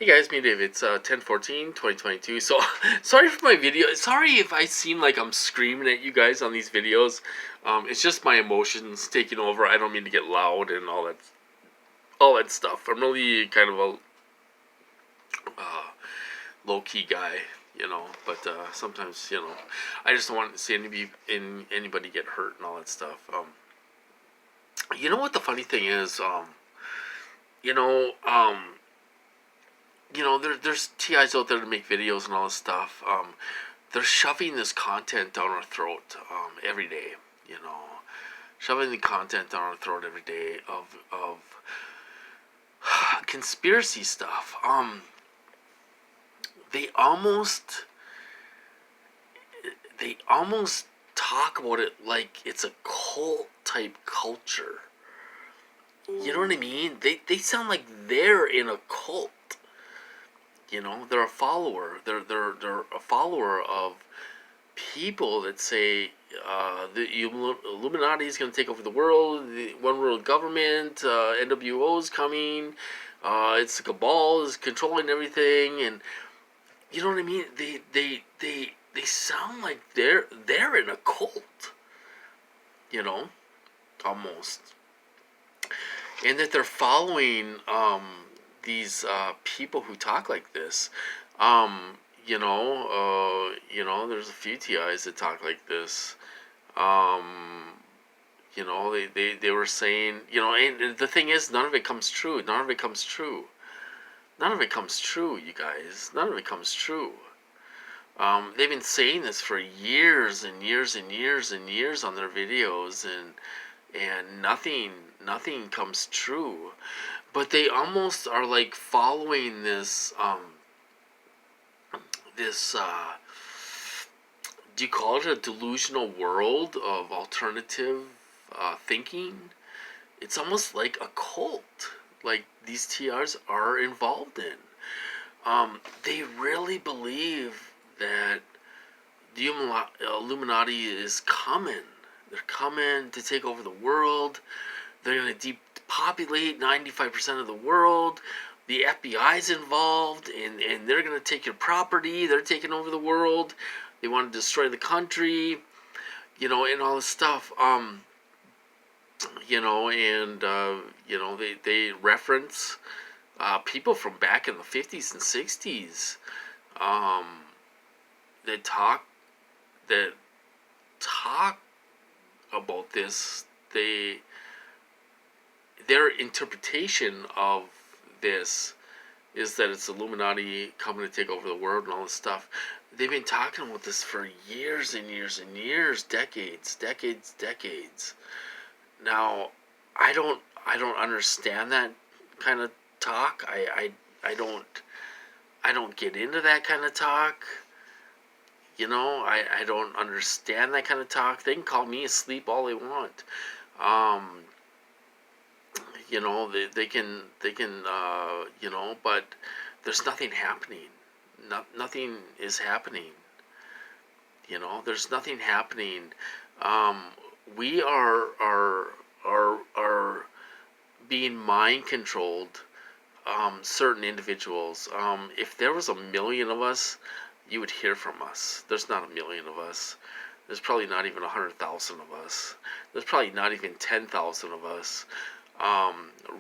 Hey guys, me Dave. It's 10/14/2022. So sorry for my video. Sorry if I seem like I'm screaming at you guys on these videos. It's just my emotions taking over. I don't mean to get loud and all that stuff. I'm really kind of a low key guy, But sometimes, I just don't want to see anybody get hurt and all that stuff. You know what the funny thing is? You know, um, there's TIs out there to make videos and all this stuff. They're shoving this content down our throat every day. You know, shoving the content down our throat every day of conspiracy stuff. They almost they almost talk about it like it's a cult type culture. You know what I mean? They sound like they're in a cult. They're a follower. They're a follower of people that say the Illuminati is going to take over the world. The one world government. NWO is coming. It's the cabal is controlling everything, and you know what I mean. They sound like they're in a cult. Almost, and that they're following these people who talk like this. There's a few TIs that talk like this. They were saying, and the thing is, none of it comes true. None of it comes true. None of it comes true, you guys. None of it comes true. They've been saying this for years and years and years and years on their videos, and nothing comes true. But they almost are like following this do you call it a delusional world of alternative thinking? It's almost like a cult, like these TRs are involved in. They really believe that the Illuminati is coming. They're coming to take over the world. They're going to depopulate 95% of the world. The FBI's involved, and they're going to take your property. They're taking over the world. They want to destroy the country, and all this stuff. They reference people from back in the 50s and 60s that talk about this. Their interpretation of this is that it's Illuminati coming to take over the world and all this stuff. They've been talking about this for years and years and years, decades. Now, I don't understand that kind of talk. I don't get into that kind of talk. I don't understand that kind of talk. They can call me asleep all they want. They can but there's nothing happening. Nothing is happening. There's nothing happening. We are being mind controlled. Certain individuals. If there was 1,000,000 of us, you would hear from us. There's not 1,000,000 of us. There's probably not even 100,000 of us. There's probably not even 10,000 of us.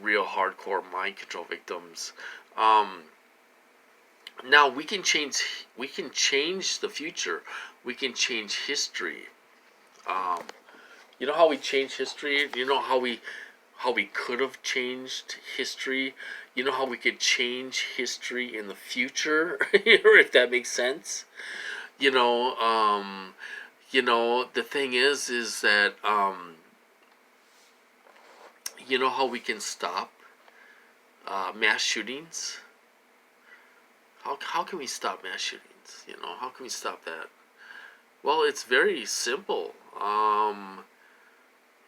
Real hardcore mind control victims. Now we can change the future. We can change history. You know how we change history? You know how we could have changed history? You know how we could change history in the future? If that makes sense. The thing is that you know how we can stop mass shootings? How can we stop mass shootings? How can we stop that? Well, it's very simple.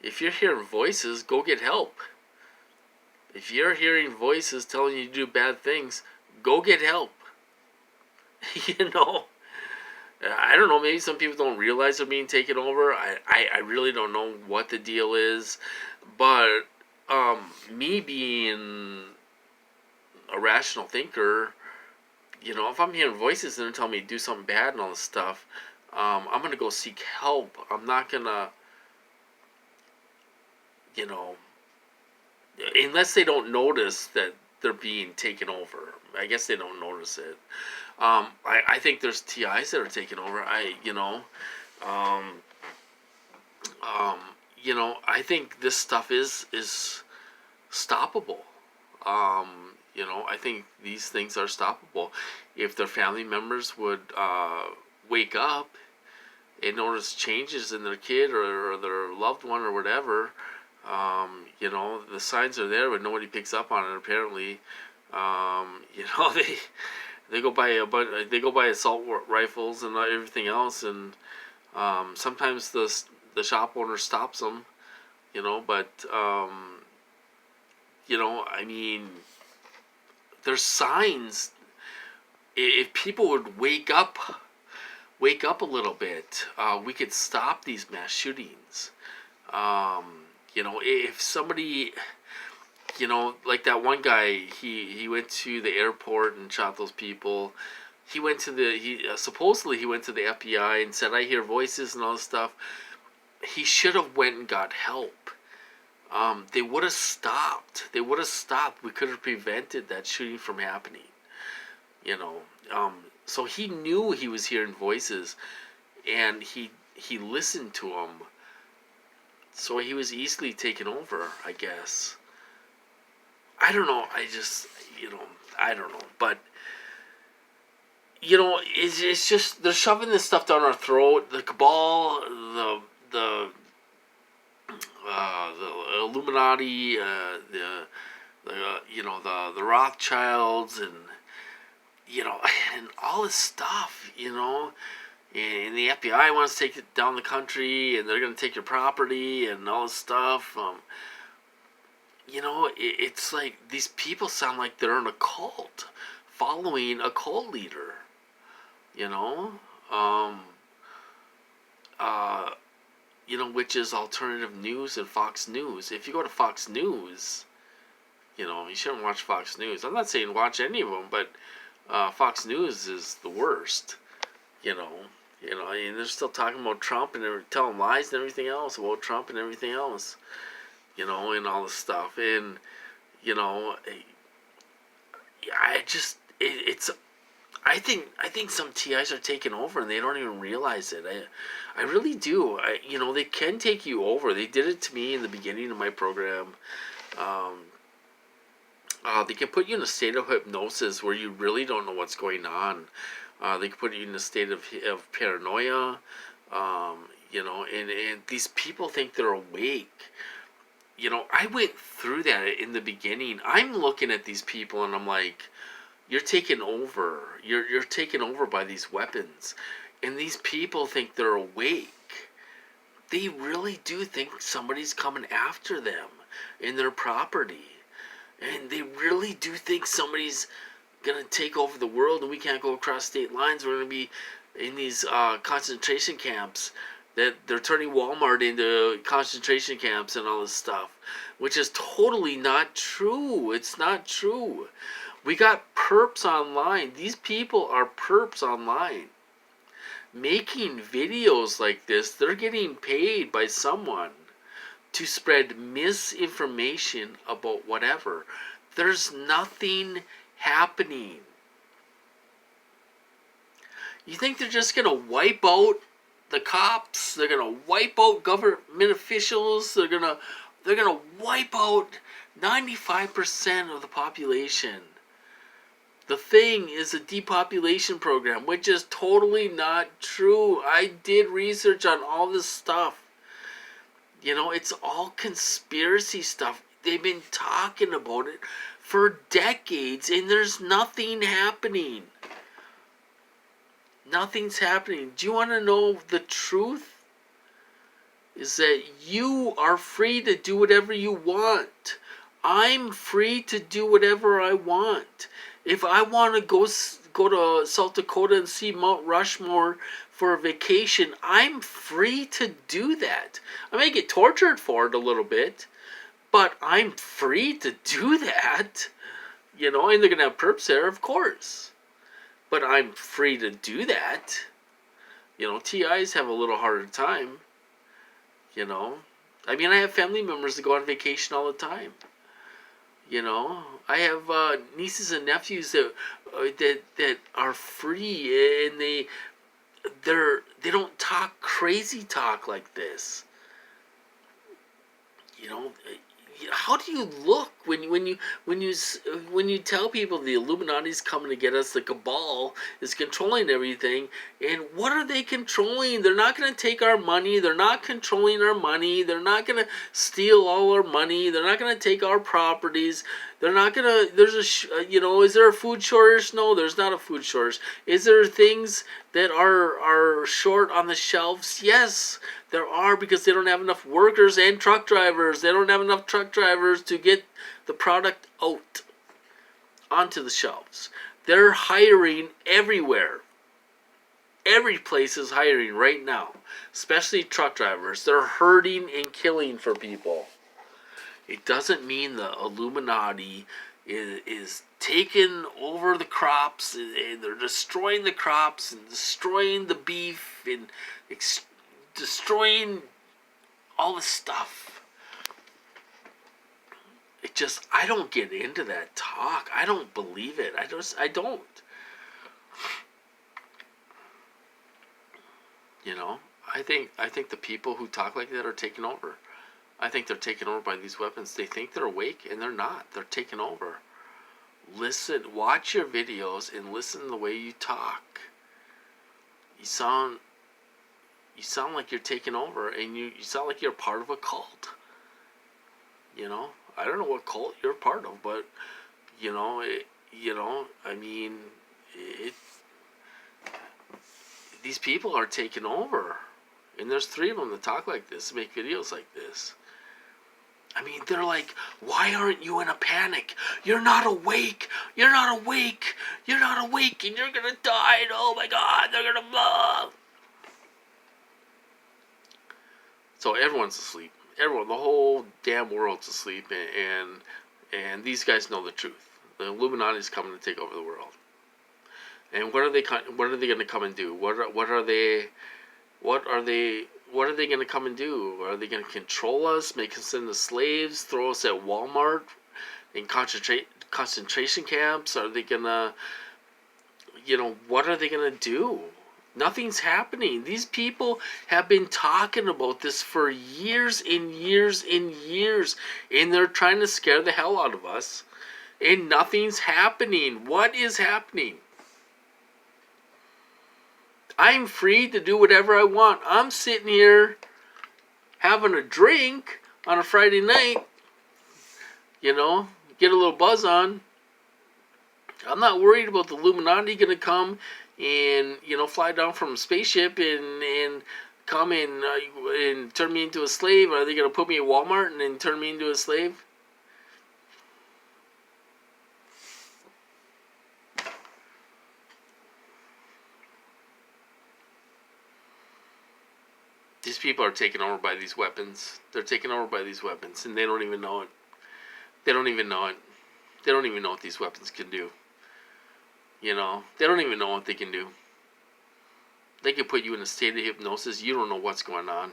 If you're hearing voices, go get help. If you're hearing voices telling you to do bad things, go get help. I don't know, maybe some people don't realize they're being taken over. I really don't know what the deal is. But me being a rational thinker, if I'm hearing voices and they're telling me to do something bad and all this stuff, I'm gonna go seek help. I'm not gonna, you know, unless they don't notice that they're being taken over. I guess they don't notice it. I think there's TIs that are taking over. Um, um, I think this stuff is stoppable. I think these things are stoppable if their family members would wake up and notice changes in their kid or their loved one or whatever. The signs are there, but nobody picks up on it. Apparently, they go buy assault rifles and everything else, and sometimes the shop owner stops them. But I mean, there's signs. If people would wake up a little bit, we could stop these mass shootings. If somebody, like that one guy, he went to the airport and shot those people. He went to supposedly he went to the FBI and said, I hear voices and all this stuff. He should have went and got help. They would have stopped. We could have prevented that shooting from happening. So he knew he was hearing voices, and he listened to them. So he was easily taken over, I guess. I don't know. I don't know. But, it's just, they're shoving this stuff down our throat. The cabal, the Illuminati, the Rothschilds, and and all this stuff, and the FBI wants to take it down the country, and they're going to take your property and all this stuff. It's like these people sound like they're in a cult, following a cult leader. Which is alternative news and Fox News. If you go to Fox News, you shouldn't watch Fox News. I'm not saying watch any of them, but Fox News is the worst. And they're still talking about Trump and they're telling lies and everything else about Trump and everything else, and all this stuff. And, I think some TIs are taking over and they don't even realize it. I really do. They can take you over. They did it to me in the beginning of my program. They can put you in a state of hypnosis where you really don't know what's going on. They can put you in a state of paranoia. And these people think they're awake. I went through that in the beginning. I'm looking at these people and I'm like, you're taken over. You're taken over by these weapons. And these people think they're awake. They really do think somebody's coming after them in their property. And they really do think somebody's going to take over the world and we can't go across state lines. We're going to be in these concentration camps. That they're turning Walmart into concentration camps and all this stuff. Which is totally not true. It's not true. We got perps online. These people are perps online. Making videos like this, they're getting paid by someone to spread misinformation about whatever. There's nothing happening. You think they're just going to wipe out the cops? They're going to wipe out government officials? They're going to wipe out 95% of the population. The thing is a depopulation program, which is totally not true. I did research on all this stuff. It's all conspiracy stuff. They've been talking about it for decades, and there's nothing happening. Nothing's happening. Do you want to know the truth? Is that you are free to do whatever you want. I'm free to do whatever I want. If I want to go to South Dakota and see Mount Rushmore for a vacation, I'm free to do that. I may get tortured for it a little bit, but I'm free to do that. And they're going to have perps there, of course. but I'm free to do that. You know, TIs have a little harder time. You know, I mean, I have family members that go on vacation all the time. You know, I have nieces and nephews that are free, and they don't talk crazy talk like this. You know, how do you look when you tell people the Illuminati's coming to get us, the cabal is controlling everything, and what are they controlling? They're not going to take our money. They're not controlling our money. They're not going to steal all our money. They're not going to take our properties. They're not going to. Is there a food shortage? No, there's not a food shortage. Is there things that are short on the shelves? Yes, there are, because they don't have enough workers and truck drivers. They don't have enough truck drivers to get the product out onto the shelves. They're hiring everywhere. Every place is hiring right now, especially truck drivers. They're hurting and killing for people. It doesn't mean the Illuminati is taking over the crops, and they're destroying the crops and destroying the beef and destroying all the stuff. I don't get into that talk. I don't believe it. I don't. You know, I think the people who talk like that are taken over. I think they're taken over by these weapons. They think they're awake, and they're not. They're taken over. Listen, watch your videos and listen to the way you talk. You sound like you're taken over, and you sound like you're part of a cult. You know, I don't know what cult you're part of, but these people are taken over, and there's 3 of them that talk like this, make videos like this. I mean, they're like, why aren't you in a panic? You're not awake. You're not awake. You're not awake, and you're gonna die. And oh my God, they're gonna blah. So everyone's asleep. Everyone, the whole damn world's asleep, and these guys know the truth. The Illuminati's coming to take over the world. And what are they going to come and do? What are they going to come and do? Are they going to control us, make us into slaves, throw us at Walmart in concentration camps? Are they going to, what are they going to do? Nothing's happening. These people have been talking about this for years and years and years, and they're trying to scare the hell out of us, and nothing's happening. What is happening? I'm free to do whatever I want. I'm sitting here having a drink on a Friday night, get a little buzz on. I'm not worried about the Illuminati going to come and fly down from a spaceship and come and turn me into a slave. Are they going to put me at Walmart and then turn me into a slave? These people are taken over by these weapons. They're taken over by these weapons, and they don't even know it. They don't even know it. They don't even know what these weapons can do. They don't even know what they can do. They can put you in a state of hypnosis. You don't know what's going on.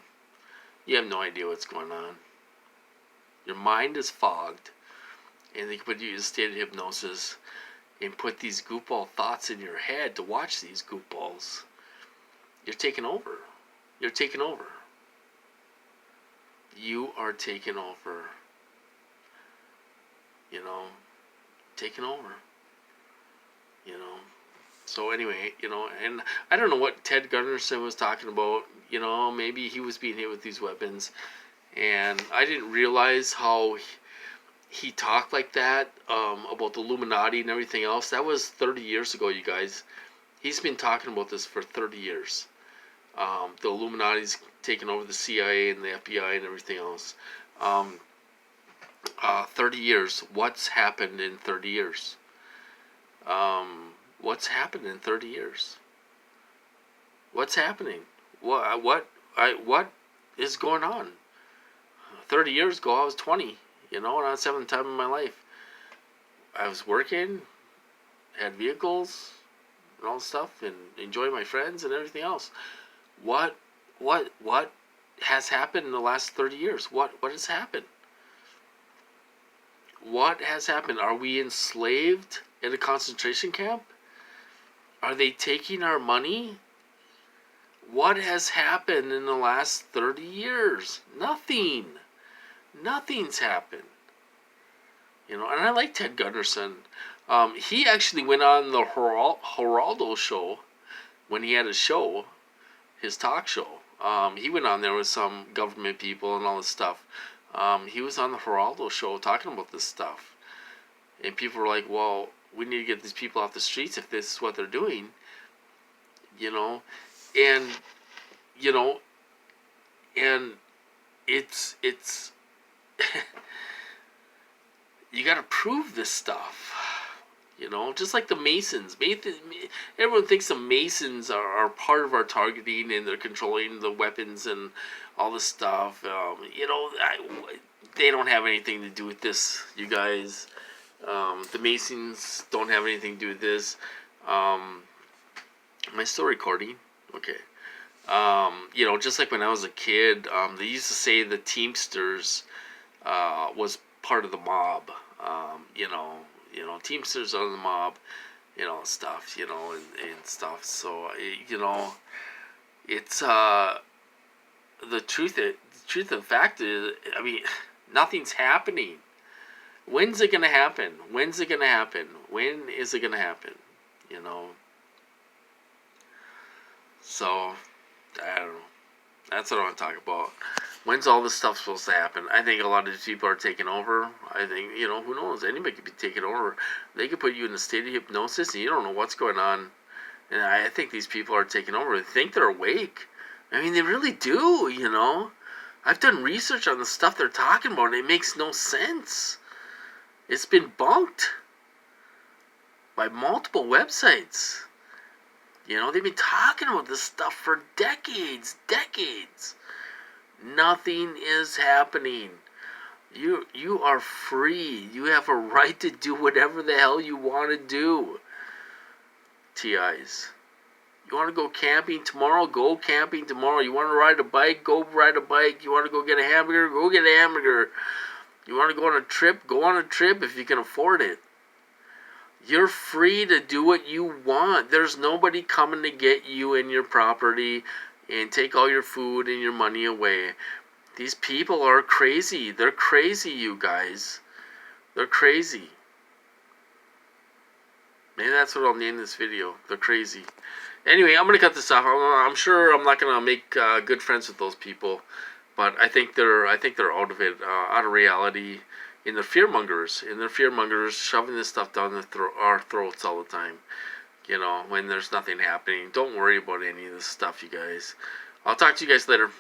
You have no idea what's going on. Your mind is fogged, and they can put you in a state of hypnosis and put these goofball thoughts in your head to watch these goofballs. You're taken over. You're taken over. You are taken over. Taken over. So anyway, and I don't know what Ted Gunderson was talking about. Maybe he was being hit with these weapons, and I didn't realize how he talked like that about the Illuminati and everything else. That was 30 years ago, you guys. He's been talking about this for 30 years. The Illuminati's taken over the CIA and the FBI and everything else. 30 years. What's happened in 30 years? What's happened in 30 years? What's happening? What is going on? 30 years ago, I was 20, and I was having the time of my life. I was working, had vehicles, and all this stuff and enjoy my friends and everything else. What has happened in the last 30 years? What has happened? What has happened? Are we enslaved in a concentration camp? Are they taking our money? What has happened in the last 30 years? Nothing. Nothing's happened. And I like Ted Gunderson. He actually went on the Geraldo show when he had a show, his talk show. He went on there with some government people and all this stuff. He was on the Geraldo show talking about this stuff. And people were like, well, we need to get these people off the streets if this is what they're doing. And, and it's you got to prove this stuff. Just like the Masons. Everyone thinks the Masons are part of our targeting and they're controlling the weapons and all this stuff. They don't have anything to do with this, you guys. The Masons don't have anything to do with this. Am I still recording? Okay. Just like when I was a kid, they used to say the Teamsters was part of the mob. Teamsters are the mob, stuff, and stuff. So, it's the truth of the fact is, nothing's happening. When's it gonna happen? When's it gonna happen? When is it gonna happen? So, I don't know. That's what I want to talk about. When's all this stuff supposed to happen? I think a lot of these people are taking over. I think, who knows? Anybody could be taken over. They could put you in a state of hypnosis and you don't know what's going on. And I think these people are taking over. They think they're awake. They really do, I've done research on the stuff they're talking about and it makes no sense. It's been bunked by multiple websites. They've been talking about this stuff for decades. Nothing is happening. You are free. You have a right to do whatever the hell you want to do. TIs. You want to go camping tomorrow? Go camping tomorrow. You want to ride a bike? Go ride a bike. You want to go get a hamburger? Go get a hamburger. You want to go on a trip? Go on a trip if you can afford it. You're free to do what you want. There's nobody coming to get you and your property and take all your food and your money away. These people are crazy. They're crazy, you guys. They're crazy. Maybe that's what I'll name this video. They're crazy. Anyway, I'm going to cut this off. I'm sure I'm not going to make good friends with those people. But I think they're out of it, out of reality. In their fearmongers, shoving this stuff down our throats all the time. When there's nothing happening. Don't worry about any of this stuff, you guys. I'll talk to you guys later.